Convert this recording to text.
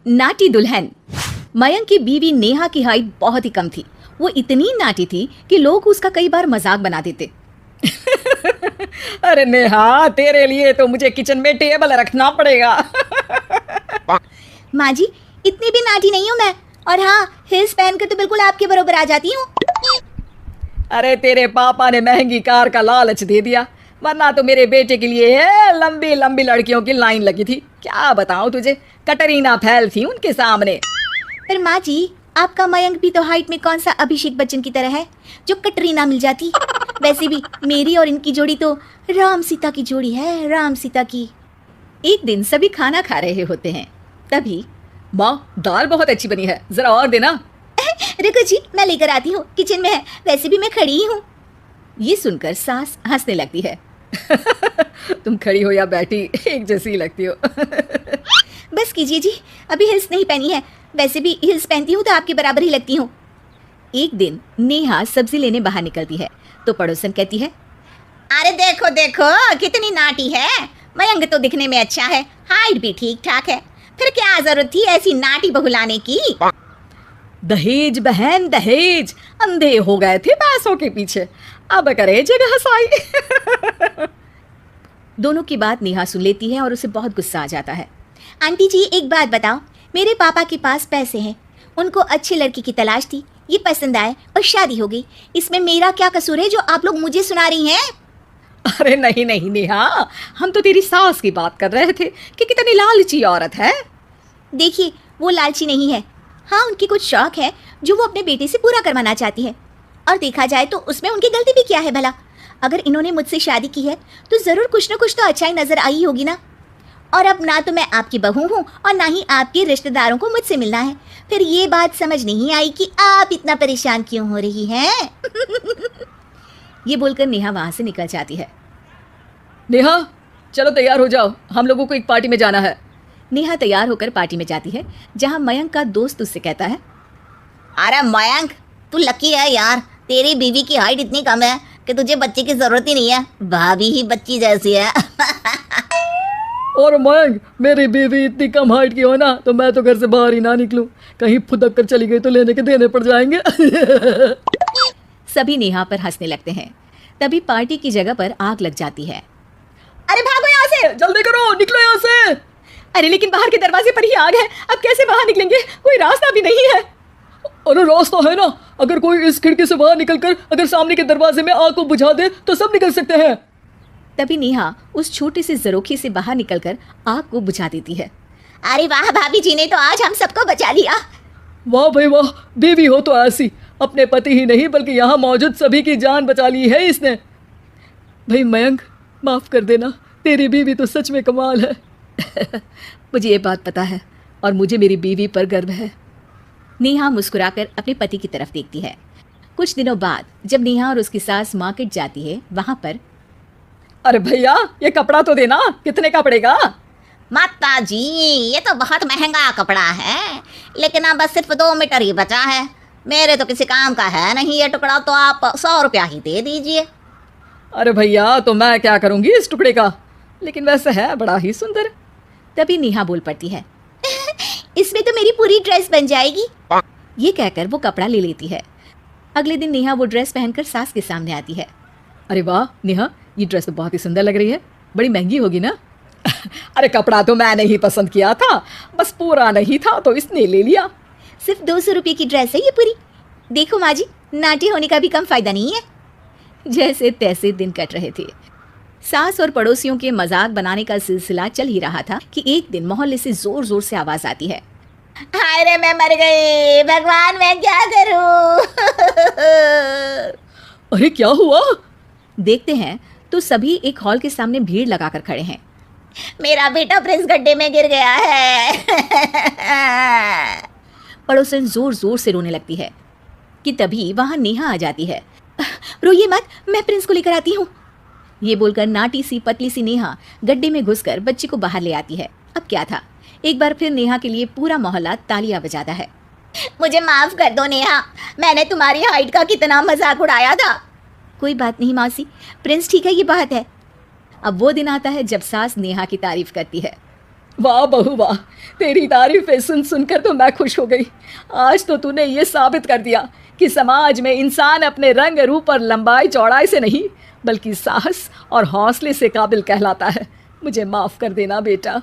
नाटी दुल्हन। मयंक की बीवी नेहा की हाइट बहुत ही कम थी। वो इतनी नाटी थी कि लोग उसका कई बार मजाक बना देते। अरे नेहा, तेरे लिए तो मुझे किचन में टेबल रखना पड़ेगा। माँ जी, इतनी भी नाटी नहीं हूँ मैं, और हाँ, हिल्स पहनकर तो बिल्कुल आपके बराबर आ जाती हूँ। अरे तेरे पापा ने महंगी कार का लालच दे दिया, वरना तो मेरे बेटे के लिए लंबी लंबी लड़कियों की लाइन लगी थी। क्या बताऊं तुझे, कटरीना फैल थी उनके सामने। पर माँ जी, आपका मयंक भी तो हाइट में कौन सा अभिषेक बच्चन की तरह है जो कटरीना मिल जाती। वैसे भी मेरी और इनकी जोड़ी तो राम सीता की जोड़ी है, राम सीता की। एक दिन सभी खाना खा रहे होते हैं, तभी माँ, दाल बहुत अच्छी बनी है, जरा और देना। रुको जी, मैं लेकर आती हूँ, किचन में है, वैसे भी मैं खड़ी ही हूँ। ये सुनकर सास हंसने लगती है। तुम खड़ी हो या बैठी, एक जैसी लगती हो। बस कीजिए जी, अभी हिल्स नहीं पहनी है, वैसे भी हिल्स पहनती हूँ तो आपके बराबर ही लगती हूँ। एक दिन नेहा सब्जी लेने बाहर निकलती है तो पड़ोसन कहती है, अरे देखो देखो कितनी नाटी है, मयंक तो दिखने में अच्छा है, हाइट भी ठीक ठाक है, फिर क्या जरूरत थी ऐसी नाटी बहू लाने की। दहेज बहन दहेज, अंधे हो गए थे पैसों के पीछे, अब करे जगह हसाई। दोनों की बात नेहा सुन लेती है और उसे बहुत गुस्सा आ जाता है। आंटी जी, एक बात बताओ, मेरे पापा के पास पैसे हैं, उनको अच्छी लड़की की तलाश थी, ये पसंद आए और शादी हो गई, इसमें मेरा क्या कसूर है जो आप लोग मुझे सुना रही हैं? अरे नहीं नहीं नेहा, हम तो तेरी सास की बात कर रहे थे कि कितनी लालची औरत है। देखिए, वो लालची नहीं है, हाँ, उनकी कुछ शौक है जो वो अपने बेटे से पूरा करवाना चाहती है, और देखा जाए तो उसमें उनकी गलती भी क्या है भला। अगर इन्होंने मुझसे शादी की है तो ज़रूर कुछ ना कुछ तो अच्छाई नज़र आई होगी ना। और अब ना तो मैं आपकी बहू हूँ और ना ही आपके रिश्तेदारों को मुझसे मिलना है, फिर ये बात समझ नहीं आई कि आप इतना परेशान क्यों हो रही हैं। ये बोलकर नेहा वहाँ से निकल जाती है। नेहा, चलो तैयार हो जाओ, हम लोगों को एक पार्टी में जाना है। नेहा तैयार होकर पार्टी में जाती है, जहाँ मयंक का दोस्त उससे कहता है, अरे मयंक, तू लकी है यार, तेरी बीवी की हाइट इतनी कम है कि तुझे बच्चे की जरूरत ही नहीं है, भाभी ही बच्ची जैसी है। और मयंक, मेरी बीवी इतनी कम हाइट की हो ना तो मैं तो घर से बाहर ही ना निकलूं, कहीं फुदक कर चली गई तो लेने के देने पड़ जाएंगे। सभी नेहा पर हंसने लगते हैं। तभी पार्टी की जगह पर आग लग जाती है। अरे भागो यहाँ से, जल्दी करो, निकलो यहाँ से। अरे लेकिन बाहर के दरवाजे पर ही आग है, अब कैसे बाहर निकलेंगे, कोई रास्ता भी नहीं है। अरे रास्ता है ना, अगर कोई इस खिड़की से बाहर निकलकर अगर सामने के दरवाजे में आग को बुझा दे तो सब निकल सकते हैं। तभी नेहा उस छोटे से जरोखे से बाहर निकलकर आग को बुझा देती है। अरे वाह, भाभी जी ने तो आज हम सबको बचा लिया। वाह भाई वाह, बीवी हो तो ऐसी, अपने पति ही नहीं बल्कि यहाँ मौजूद सभी की जान बचा ली है इसने। भाई मयंक, माफ कर देना, तेरी बीवी तो सच में कमाल है। मुझे ये बात पता है और मुझे मेरी बीवी पर गर्व है। नेहा मुस्कुराकर अपने पति की तरफ देखती है। कुछ दिनों बाद जब नेहा और उसकी सास मार्केट जाती है, वहां पर, अरे भैया, ये कपड़ा तो देना, कितने का पड़ेगा? माता जी, ये तो बहुत महंगा कपड़ा है, लेकिन अब बस सिर्फ 2 मीटर ही बचा है, मेरे तो किसी काम का है नहीं ये टुकड़ा, तो आप 100 रुपया ही दे दीजिए। अरे भैया, तो मैं क्या करूंगी इस टुकड़े का, लेकिन वैसे है बड़ा ही सुंदर। तभी नेहा बोल पड़ती है, इसमें तो मेरी पूरी ड्रेस बन जाएगी। ये कहकर वो कपड़ा ले लेती है। अगले दिन नेहा वो ड्रेस पहनकर सास के सामने आती है। अरे वाह नेहा, ये ड्रेस तो बहुत ही सुंदर लग रही है, बड़ी महंगी होगी ना? अरे कपड़ा तो मैंने ही पसंद किया था, बस पूरा नहीं था तो इसने ले लिया। सिर्फ 200 रुपये की ड्रेस है ये पूरी। देखो माँ जी, नाटी होने का भी कम फायदा नहीं है। जैसे तैसे दिन कट रहे थे। सास और पड़ोसियों के मजाक बनाने का सिलसिला चल ही रहा था कि एक दिन मोहल्ले से जोर जोर से आवाज आती है, अरे मैं मर गई, भगवान मैं क्या करूं। अरे क्या हुआ? देखते हैं तो सभी एक हॉल के सामने भीड़ लगाकर खड़े हैं। मेरा बेटा प्रिंस गड्ढे में गिर गया है। पड़ोसन जोर जोर से रोने लगती है कि तभी वहां नेहा आ जाती है। रोइए मत, मैं प्रिंस को लेकर आती हूँ। ये बोलकर नाटी सी पतली सी नेहा गड्ढे में घुसकर बच्ची को बाहर ले आती है। अब क्या था, एक बार फिर नेहा के लिए पूरा मोहल्ला तालियां बजाता है। मुझे माफ कर दो नेहा, मैंने तुम्हारी हाइट का कितना मजाक उड़ाया था। कोई बात नहीं मौसी, प्रिंस ठीक है, ये बात है। अब वो दिन आता है जब सास नेहा की तारीफ करती है। वाह बहू वाह, तेरी तारीफें सुन सुनकर तो मैं खुश हो गई। आज तो तूने ये साबित कर दिया कि समाज में इंसान अपने रंग रूप और लंबाई चौड़ाई से नहीं बल्कि साहस और हौसले से काबिल कहलाता है। मुझे माफ़ कर देना बेटा।